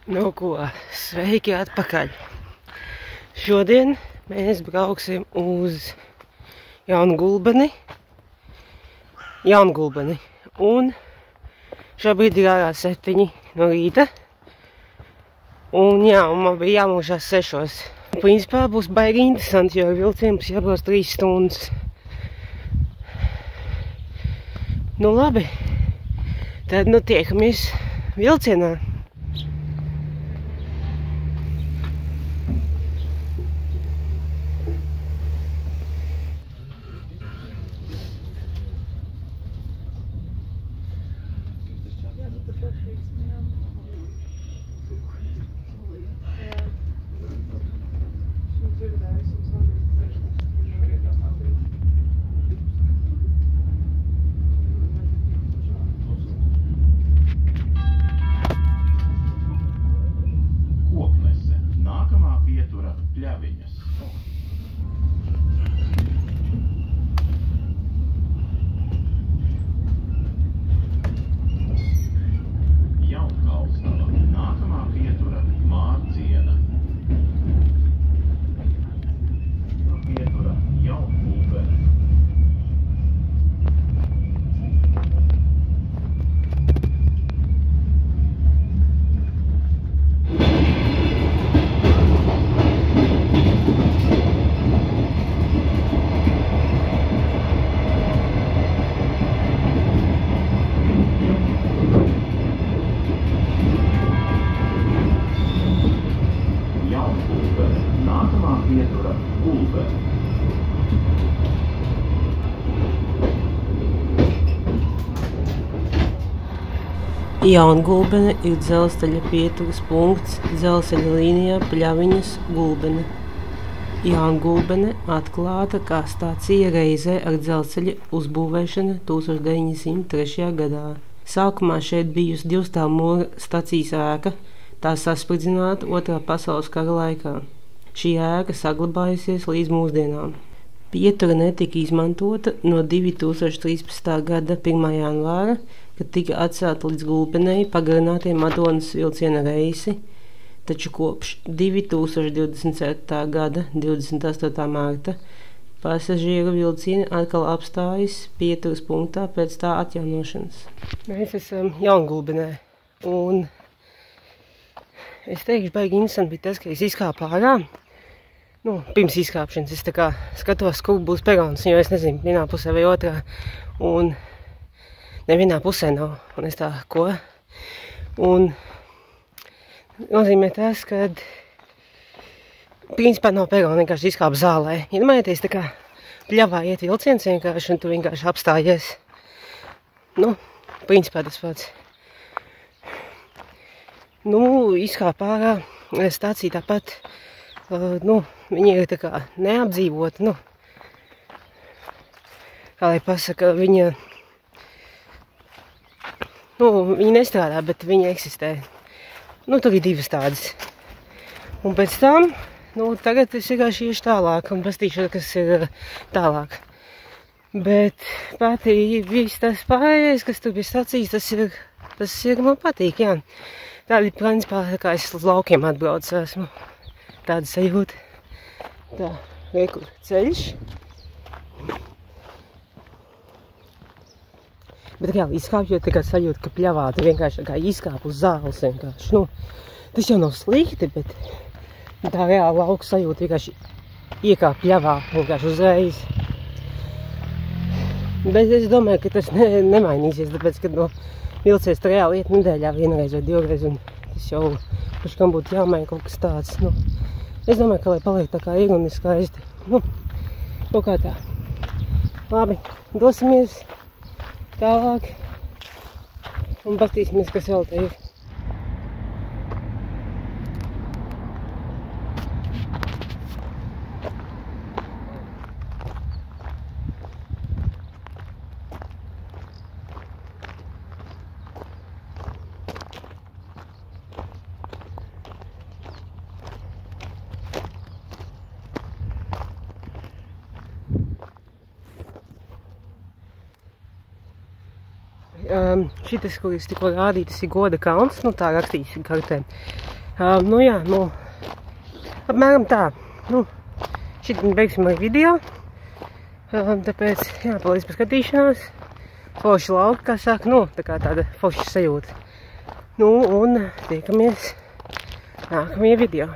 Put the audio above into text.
Nu ko, sveiki atpakaļ. Šodien mēs brauksim uz Jaungulbeni. Un šobrīd ir ārā 7 no rīta. Un jā, un man bija jāmūšās 6. Principā būs baigi interesanti, jo ar vilcienu būs jābrauc 3 stundas. Nu labi, tad nu tiekamies vilcienā. Jaungulbene ir dzelzceļa pieturas punkts dzelzceļa līnijā Pļaviņas–Gulbene. Jaungulbene atklāta kā stacija reizē ar dzelzceļa uzbūvēšanu 1903. gadā. Sākumā šeit bijusi 2 mūra stacijas ēka, tā saspridzināta 2. pasaules kara laikā. Šī ēka saglabājusies līdz mūsdienām. Pietura netika izmantota no 2013. gada 1. janvāra, kad tika atcelta līdz Gulbenei pagarinātie Madonas vilciena reisi, taču kopš 2027. gada 28. marta pasažieru vilcieni atkal apstājas pieturas punktā pēc tā atjaunošanas. Mēs esam Jaungulbenē, un es teikšu, baigi interesanti bija tas, ka es izkāpu ārā. Pirms izkāpšanas es tā kā skatos, kur būs perons, jo es nezinu, vienā pusē vai otrā, un nevienā pusē nav, un es tā, ko? Un nozīmē tas, ka principā nav perona, vienkārši izkāp zālē. Iedomājieties, tā kā pļavā iet vilciens vienkārši, un tu vienkārši apstājies. Principā tas pats. Izkāp ārā, stācija tāpat, viņi ir tā kā neapdzīvota, kā lai pasaka, viņi nestrādā, bet viņi eksistē. Tur ir 2 tādas. Un pēc tam, tagad es vienkārši iešu tālāk un pastīšu, kas ir tālāk. Bet pati viss tas pārējais, kas tur bija stacijas, tas ir man patīk, jā. Tādi principā, kā es uz laukiem atbraucu esmu. Tāda sajūta. Tā, rekur ceļš. Bet reāli izkāpjot, tā kā sajūta, ka pļavā tu vienkārši tā kā izkāp uz zāles vienkārši. Tas jau nav slikti, bet tā reāli lauka sajūta vienkārši iekāp pļavā vienkārši uzreiz. Bet es domāju, ka tas nemainīsies, tāpēc, ka vilcies tu reāli iet nedēļā 1 reizi vai 2 reizi, un tas jau, kurš kam būtu jāmaina kaut kas tāds. Es domāju, ka lai paliek tā kā ir un ir skaisti. Kaut kā tā. Labi, dosimies tālāk un paskatīsimies, kas vēl te ir. šitas, kur es tikko rādīju, tas ir Goda kalns, nu tā rakstīts kartē. Nu jā, nu, apmēram tā. Nu, šitien beigsim arī video. Tāpēc, jā, paldies par skatīšanās. Forši lauki, kā saka, nu, tā kā tāda forša sajūta. Nu, un tiekamies nākamajā video.